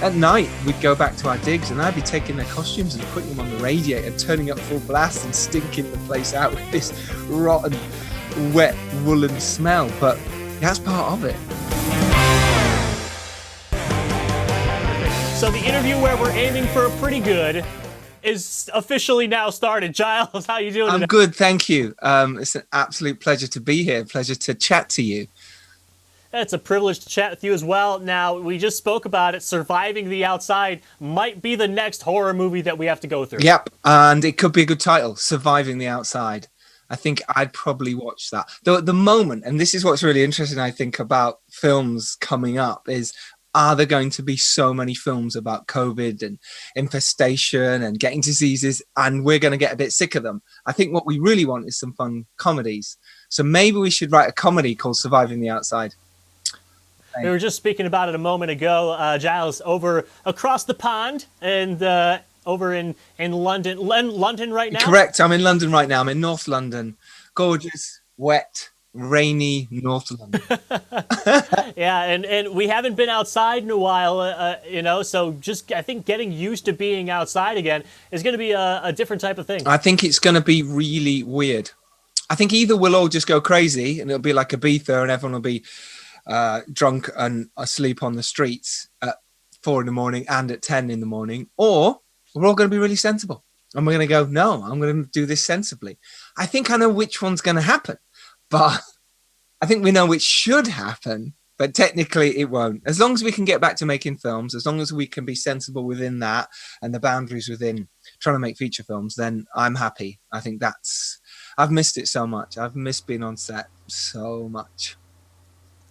at night we'd go back to our digs and I'd be taking their costumes and putting them on the radiator and turning up full blast and stinking the place out with this rotten, wet, woolen smell. But that's part of it. So the interview where we're aiming for a pretty good is officially now started. Giles, how you doing today? I'm good, thank you. It's an absolute pleasure to be here. Pleasure to chat to you. It's a privilege to chat with you as well. Now, we just spoke about it. Surviving the Outside might be the next horror movie that we have to go through. Yep, and it could be a good title, Surviving the Outside. I think I'd probably watch that. Though at the moment, and this is what's really interesting, I think, about films coming up, is are there going to be so many films about COVID and infestation and getting diseases, and we're going to get a bit sick of them? I think what we really want is some fun comedies. So maybe we should write a comedy called Surviving the Outside. We were just speaking about it a moment ago, Giles, over across the pond and over in London. London right now? Correct. I'm in London right now. I'm in North London. Gorgeous, wet, rainy North London. Yeah, and we haven't been outside in a while, so just I think getting used to being outside again is going to be a different type of thing. I think it's going to be really weird. I think either we'll all just go crazy and it'll be like Ibiza and everyone will be drunk and asleep on the streets at 4 a.m. and at 10 a.m, or we're all going to be really sensible and we're going to go, no, I'm going to do this sensibly. I think I know which one's going to happen, but I think we know which should happen, but technically it won't. As long as we can get back to making films, as long as we can be sensible within that and the boundaries within trying to make feature films, then I'm happy. I think I've missed it so much. I've missed being on set so much.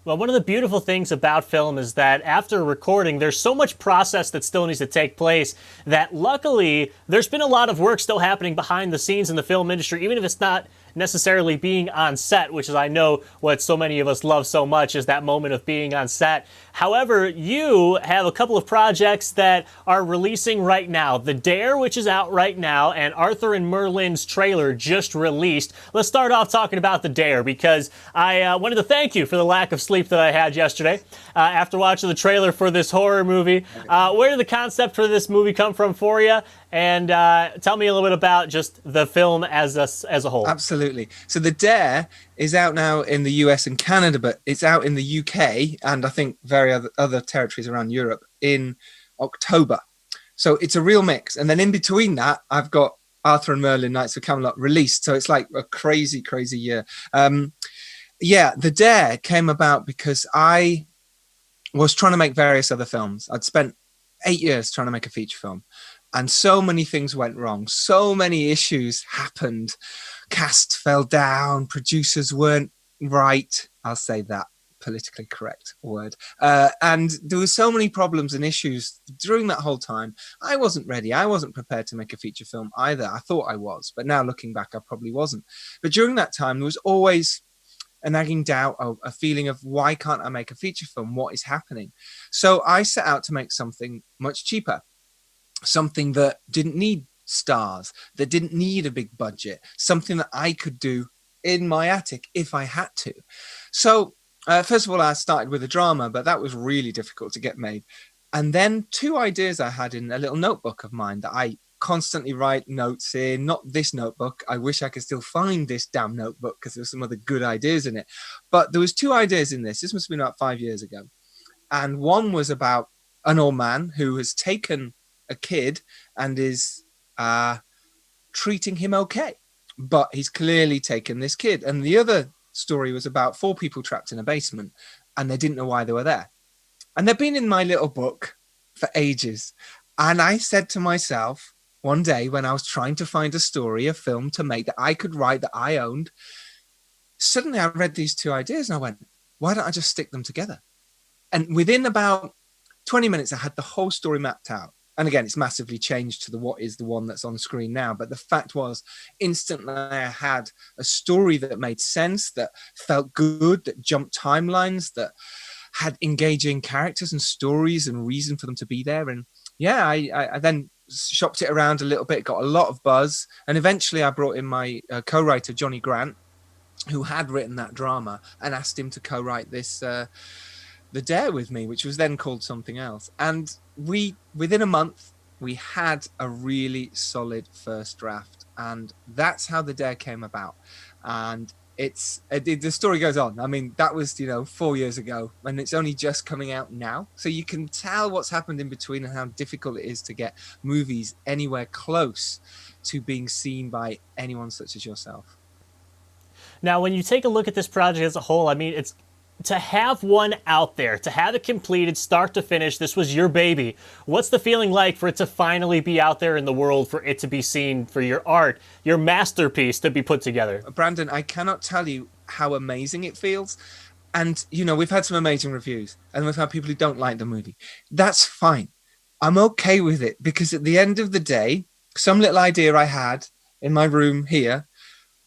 Well, one of the beautiful things about film is that after recording, there's so much process that still needs to take place that luckily there's been a lot of work still happening behind the scenes in the film industry, even if it's not necessarily being on set, which is, I know, what so many of us love so much is that moment of being on set. However, you have a couple of projects that are releasing right now. The Dare, which is out right now, and Arthur and Merlin's trailer just released. Let's start off talking about The Dare, because I wanted to thank you for the lack of sleep that I had yesterday after watching the trailer for this horror movie. Where did the concept for this movie come from for you? And tell me a little bit about just the film as a whole. Absolutely. So The Dare is out now in the US and Canada, but it's out in the UK and I think other territories around Europe in October. So it's a real mix. And then in between that, I've got Arthur and Merlin, Knights of Camelot released. So it's like a crazy, crazy year. The Dare came about because I was trying to make various other films. I'd spent 8 years trying to make a feature film. And so many things went wrong. So many issues happened. Cast fell down. Producers weren't right. I'll say that politically correct word. And there were so many problems and issues during that whole time. I wasn't ready. I wasn't prepared to make a feature film either. I thought I was, but now looking back, I probably wasn't. But during that time, there was always a nagging doubt, a feeling of why can't I make a feature film? What is happening? So I set out to make something much cheaper. Something that didn't need stars, that didn't need a big budget, something that I could do in my attic if I had to. So first of all, I started with a drama, but that was really difficult to get made. And then 2 ideas I had in a little notebook of mine that I constantly write notes in, not this notebook. I wish I could still find this damn notebook because there's some other good ideas in it. But there was 2 ideas in this. This must have been about 5 years ago. And one was about an old man who has taken a kid and is treating him okay, but he's clearly taken this kid. And the other story was about 4 people trapped in a basement and they didn't know why they were there. And they've been in my little book for ages. And I said to myself one day when I was trying to find a story, a film to make that I could write, that I owned, suddenly I read these 2 ideas and I went, why don't I just stick them together? And within about 20 minutes, I had the whole story mapped out. And again, it's massively changed to what is the one that's on screen now. But the fact was, instantly I had a story that made sense, that felt good, that jumped timelines, that had engaging characters and stories and reason for them to be there. And yeah, I then shopped it around a little bit, got a lot of buzz. And eventually I brought in my co-writer, Johnny Grant, who had written that drama, and asked him to co-write this The Dare with me, which was then called something else. And within a month, we had a really solid first draft. And that's how The Dare came about. And the story goes on. I mean, that was, 4 years ago, and it's only just coming out now. So you can tell what's happened in between and how difficult it is to get movies anywhere close to being seen by anyone such as yourself. Now, when you take a look at this project as a whole, I mean, it's to have one out there, to have it completed start to finish. This was your baby. What's the feeling like for it to finally be out there in the world, for it to be seen, for your art, your masterpiece to be put together? Brandon, I cannot tell you how amazing it feels. And, we've had some amazing reviews, and we've had people who don't like the movie. That's fine. I'm okay with it, because at the end of the day, some little idea I had in my room here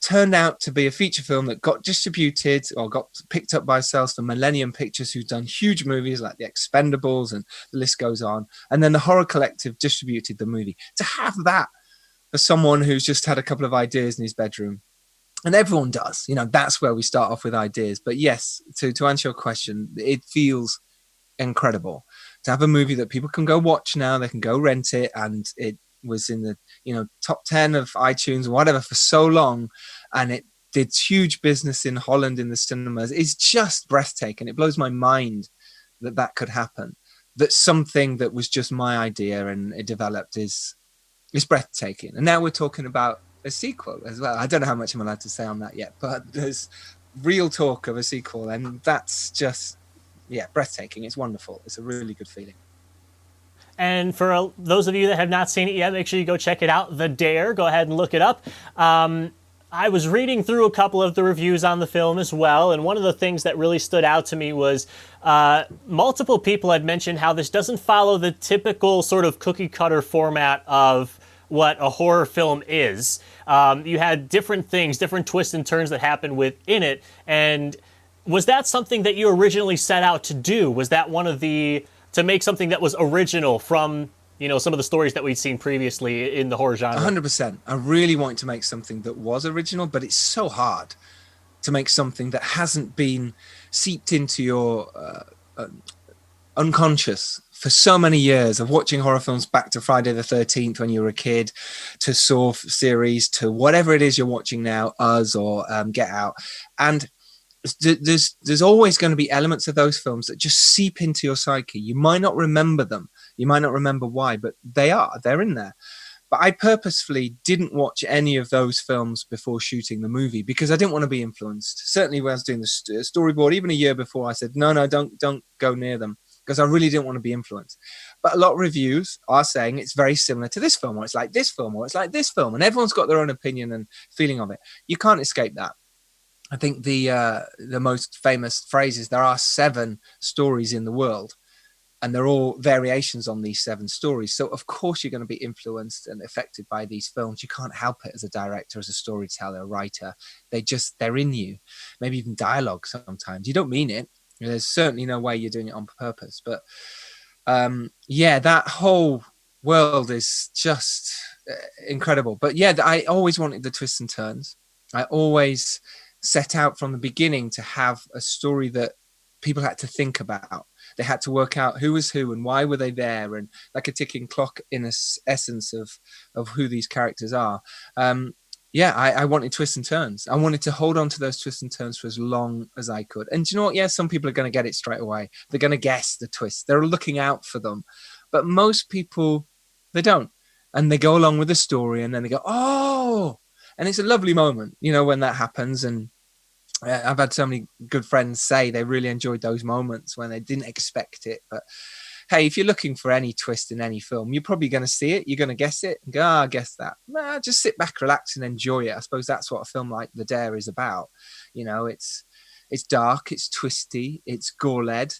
turned out to be a feature film that got distributed or got picked up by sales for Millennium Pictures, who've done huge movies like The Expendables, and the list goes on. And then the Horror Collective distributed the movie. To have that for someone who's just had a couple of ideas in his bedroom, and everyone does, that's where we start off with ideas. But yes, to answer your question, it feels incredible to have a movie that people can go watch now. They can go rent it, and it was in the top 10 of iTunes or whatever for so long, and it did huge business in Holland in the cinemas. It's just breathtaking. It blows my mind that could happen, that something that was just my idea and it developed is breathtaking. And now we're talking about a sequel as well. I don't know how much I'm allowed to say on that yet, but there's real talk of a sequel, and that's just breathtaking. It's wonderful. It's a really good feeling. And for those of you that have not seen it yet, make sure you go check it out. The Dare, go ahead and look it up. I was reading through a couple of the reviews on the film as well, and one of the things that really stood out to me was multiple people had mentioned how this doesn't follow the typical sort of cookie cutter format of what a horror film is. You had different things, different twists and turns that happened within it, and was that something that you originally set out to do? Was that one of to make something that was original from some of the stories that we'd seen previously in the horror genre? 100%. I really wanted to make something that was original, but it's so hard to make something that hasn't been seeped into your unconscious for so many years of watching horror films, back to Friday the 13th when you were a kid, to Saw series, to whatever it is you're watching now, Us or Get Out. And there's always going to be elements of those films that just seep into your psyche. You might not remember them. You might not remember why, but they're in there. But I purposefully didn't watch any of those films before shooting the movie, because I didn't want to be influenced. Certainly when I was doing the storyboard, even a year before, I said, no, don't go near them, because I really didn't want to be influenced. But a lot of reviews are saying it's very similar to this film, or it's like this film, or it's like this film. And everyone's got their own opinion and feeling of it. You can't escape that. I think the most famous phrase is there are 7 stories in the world, and they're all variations on these 7 stories. So of course you're going to be influenced and affected by these films. You can't help it as a director, as a storyteller, a writer. They're in you. Maybe even dialogue sometimes. You don't mean it. There's certainly no way you're doing it on purpose. But that whole world is just incredible. But yeah, I always wanted the twists and turns. I always set out from the beginning to have a story that people had to think about. They had to work out who was who and why were they there, and like a ticking clock in essence of who these characters are. I wanted twists and turns. I wanted to hold on to those twists and turns for as long as I could. And do you know what? Yeah, some people are going to get it straight away. They're going to guess the twist. They're looking out for them. But most people, they don't. And they go along with the story, and then they go, oh, and it's a lovely moment, when that happens. And I've had so many good friends say they really enjoyed those moments when they didn't expect it. But hey, if you're looking for any twist in any film, you're probably going to see it. You're going to guess it and go, I guess that. Nah, just sit back, relax, and enjoy it. I suppose that's what a film like The Dare is about. It's dark, it's twisty, it's gore-led,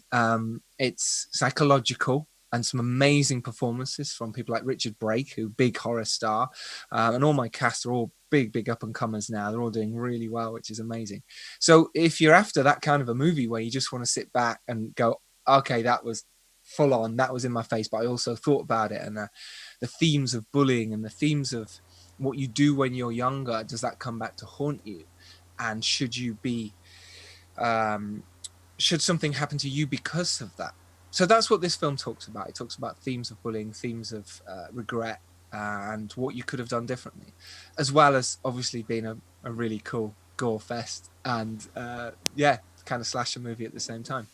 it's psychological, and some amazing performances from people like Richard Brake, who big horror star, and all my cast are all big up and comers now. They're all doing really well, which is amazing. So if you're after that kind of a movie where you just want to sit back and go, okay, that was full on, that was in my face, but I also thought about it, and the themes of bullying and the themes of what you do when you're younger, does that come back to haunt you? And should you be should something happen to you because of that? So that's what this film talks about. It talks about themes of bullying, themes of regret, and what you could have done differently, as well as obviously being a really cool gore fest and kind of slasher movie at the same time.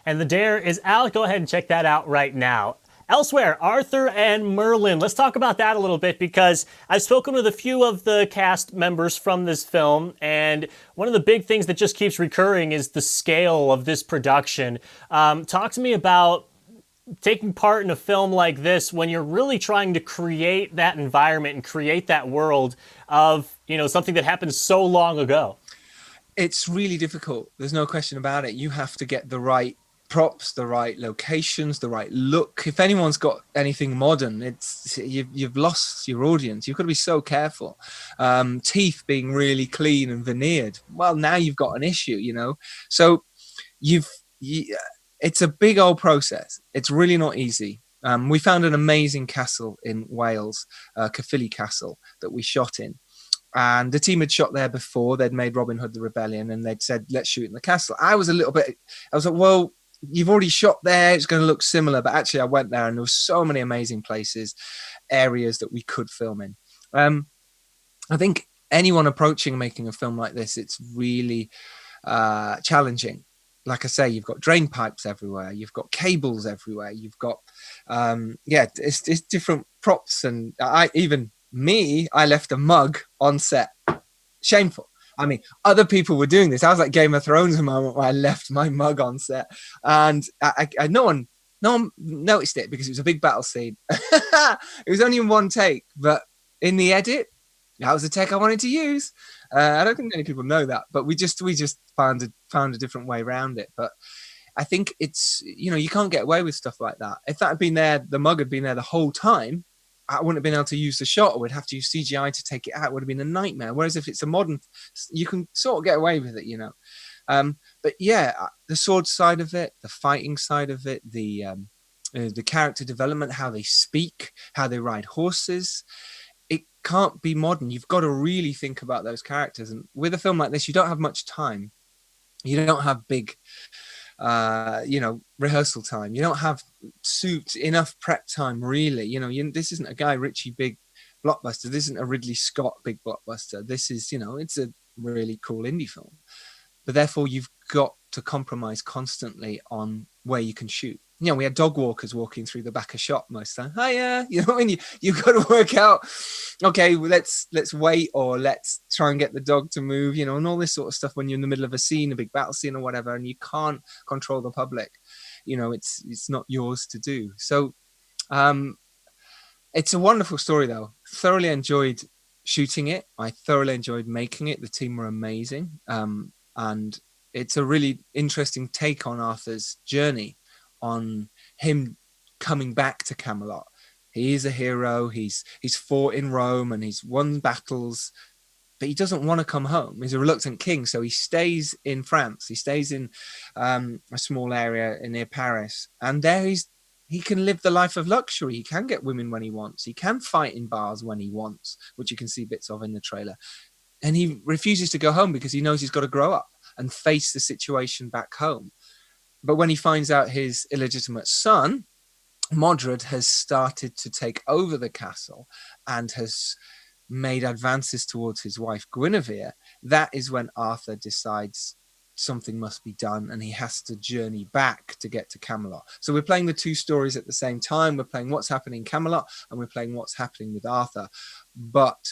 And The Dare is out. Go ahead and check that out right now. Elsewhere, Arthur and Merlin. Let's talk about that a little bit because I've spoken with a few of the cast members from this film, and one of the big things that just keeps recurring is the scale of this production. Talk to me about taking part in a film like this when you're really trying to create that environment and create that world of, something that happened so long ago. It's really difficult. There's no question about it. You have to get the right props, the right locations, the right look. If anyone's got anything modern, you've lost your audience. You've got to be so careful. Teeth being really clean and veneered. Well, now you've got an issue, So it's a big old process. It's really not easy. We found an amazing castle in Wales, Caerphilly Castle, that we shot in. And the team had shot there before. They'd made Robin Hood the Rebellion, and they'd said, let's shoot in the castle. I was like, well, you've already shot there. It's going to look similar. But actually, I went there, and there were so many amazing places, areas that we could film in. I think anyone approaching making a film like this, it's really challenging. Like I say, you've got drain pipes everywhere. You've got cables everywhere. You've got, it's different props. And I left a mug on set. Shameful. I mean, other people were doing this. I was like Game of Thrones a moment where I left my mug on set, and no one noticed it because it was a big battle scene. It was only in one take, but in the edit, that was the take I wanted to use. I don't think many people know that, but we just found a different way around it. But I think it's, you can't get away with stuff like that. If that had been there, the mug had been there the whole time, I wouldn't have been able to use the shot. I would have to use CGI to take it out. It would have been a nightmare. Whereas if it's a modern, you can sort of get away with it, But yeah, the sword side of it, the fighting side of it, the character development, how they speak, how they ride horses, it can't be modern. You've got to really think about those characters. And with a film like this, you don't have much time. You don't have big rehearsal time. You don't have enough prep time, really. This isn't a Guy Ritchie big blockbuster. This isn't a Ridley Scott big blockbuster. This is, it's a really cool indie film. But therefore, you've got to compromise constantly on where you can shoot. We had dog walkers walking through the back of shot most of the time. Hiya, you've got to work out, okay, well, let's wait, or let's try and get the dog to move, and all this sort of stuff when you're in the middle of a scene, a big battle scene or whatever, and you can't control the public. It's not yours to do. So it's a wonderful story, though. Thoroughly enjoyed shooting it. I thoroughly enjoyed making it. The team were amazing. And it's a really interesting take on Arthur's journey, on him coming back to Camelot. He is a hero. He's fought in Rome and he's won battles, but he doesn't want to come home. He's a reluctant king, so he stays in France. He stays in a small area near Paris, and there he can live the life of luxury. He can get women when he wants. He can fight in bars when he wants, which you can see bits of in the trailer. And he refuses to go home because he knows he's got to grow up and face the situation back home. But when he finds out his illegitimate son, Modred, has started to take over the castle and has made advances towards his wife Guinevere, that is when Arthur decides something must be done and he has to journey back to get to Camelot. So we're playing the two stories at the same time. We're playing what's happening in Camelot and we're playing what's happening with Arthur. But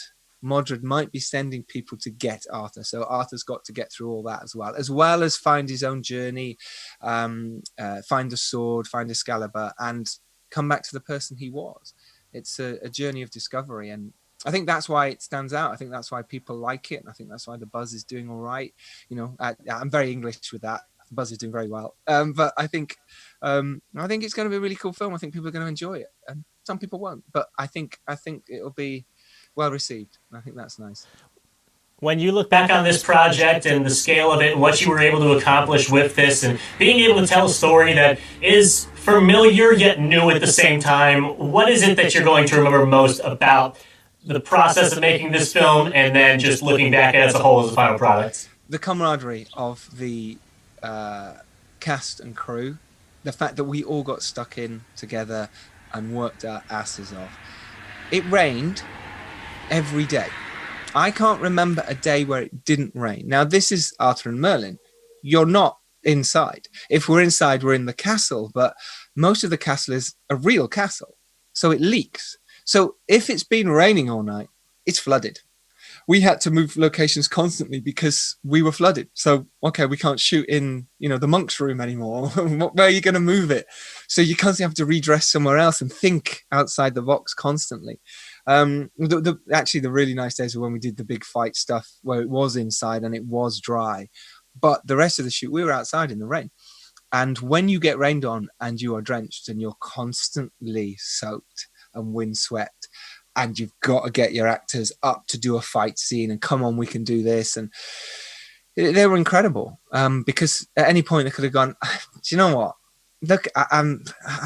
Modred might be sending people to get Arthur. So Arthur's got to get through all that as well as find his own journey, find the sword, find Excalibur, and come back to the person he was. It's a journey of discovery. And I think that's why it stands out. I think that's why people like it. And I think that's why the buzz is doing all right. I'm very English with that. The buzz is doing very well. But I think it's going to be a really cool film. I think people are going to enjoy it. And some people won't. But I think it'll be well received. I think that's nice. When you look back on this project and the scale of it and what you were able to accomplish with this and being able to tell a story that is familiar yet new at the same time, what is it that you're going to remember most about the process of making this film and then just looking back at it as a whole as a final product? The camaraderie of the cast and crew, the fact that we all got stuck in together and worked our asses off. It rained every day. I can't remember a day where it didn't rain. Now, this is Arthur and Merlin. You're not inside. If we're inside, we're in the castle, but most of the castle is a real castle. So it leaks. So if it's been raining all night, it's flooded. We had to move locations constantly because we were flooded. So, okay, we can't shoot in, the monk's room anymore. Where are you going to move it? So you constantly have to redress somewhere else and think outside the box constantly. Actually, the really nice days were when we did the big fight stuff where it was inside and it was dry. But the rest of the shoot, we were outside in the rain. And when you get rained on and you are drenched and you're constantly soaked and windswept, and you've got to get your actors up to do a fight scene and come on, we can do this. And they were incredible because at any point they could have gone, do you know what? Look, I've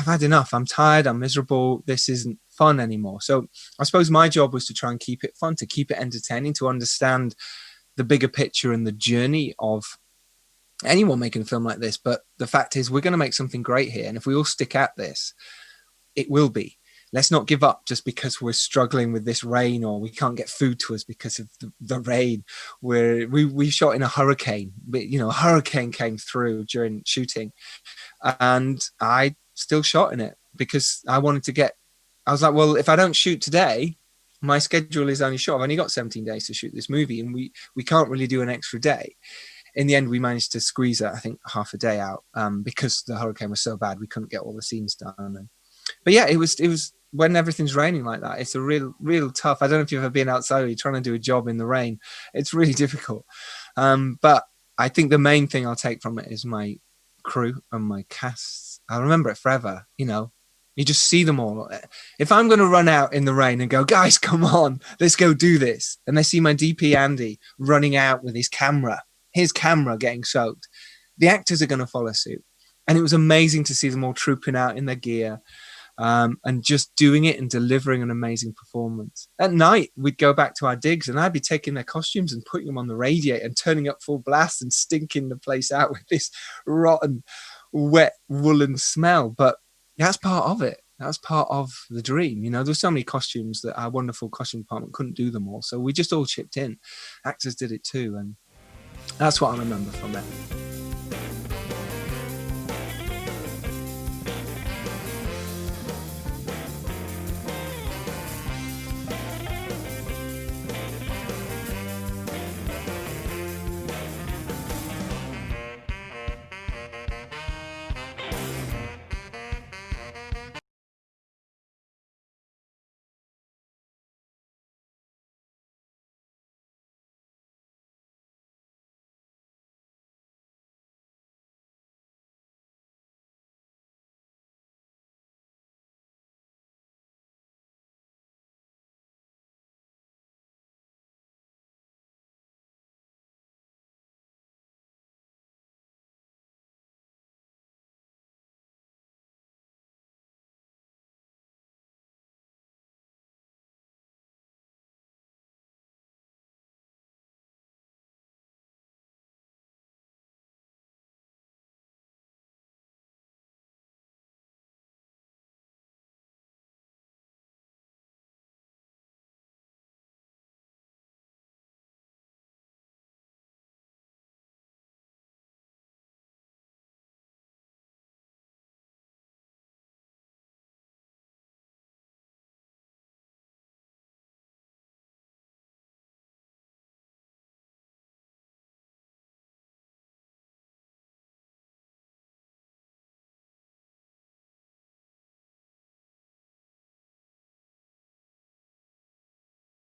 had enough. I'm tired. I'm miserable. This isn't fun anymore. So I suppose my job was to try and keep it fun, to keep it entertaining, to understand the bigger picture and the journey of anyone making a film like this. But the fact is, we're going to make something great here. And if we all stick at this, it will be. Let's not give up just because we're struggling with this rain or we can't get food to us because of the rain. We shot in a hurricane. A hurricane came through during shooting and I still shot in it because I was like, well, if I don't shoot today, my schedule is only short. I've only got 17 days to shoot this movie and we can't really do an extra day. In the end, we managed to squeeze, I think, half a day out because the hurricane was so bad we couldn't get all the scenes done. But yeah, it was when everything's raining like that, it's a real tough. I don't know if you've ever been outside or you're trying to do a job in the rain. It's really difficult. But I think the main thing I'll take from it is my crew and my casts. I'll remember it forever. You just see them all. If I'm going to run out in the rain and go, guys, come on, let's go do this. And they see my DP Andy running out with his camera getting soaked. The actors are going to follow suit. And it was amazing to see them all trooping out in their gear. And just doing it and delivering an amazing performance. At night, we'd go back to our digs and I'd be taking their costumes and putting them on the radiator and turning up full blast and stinking the place out with this rotten, wet, woolen smell. But that's part of it. That's part of the dream. There's so many costumes that our wonderful costume department couldn't do them all. So we just all chipped in. Actors did it too. And that's what I remember from it.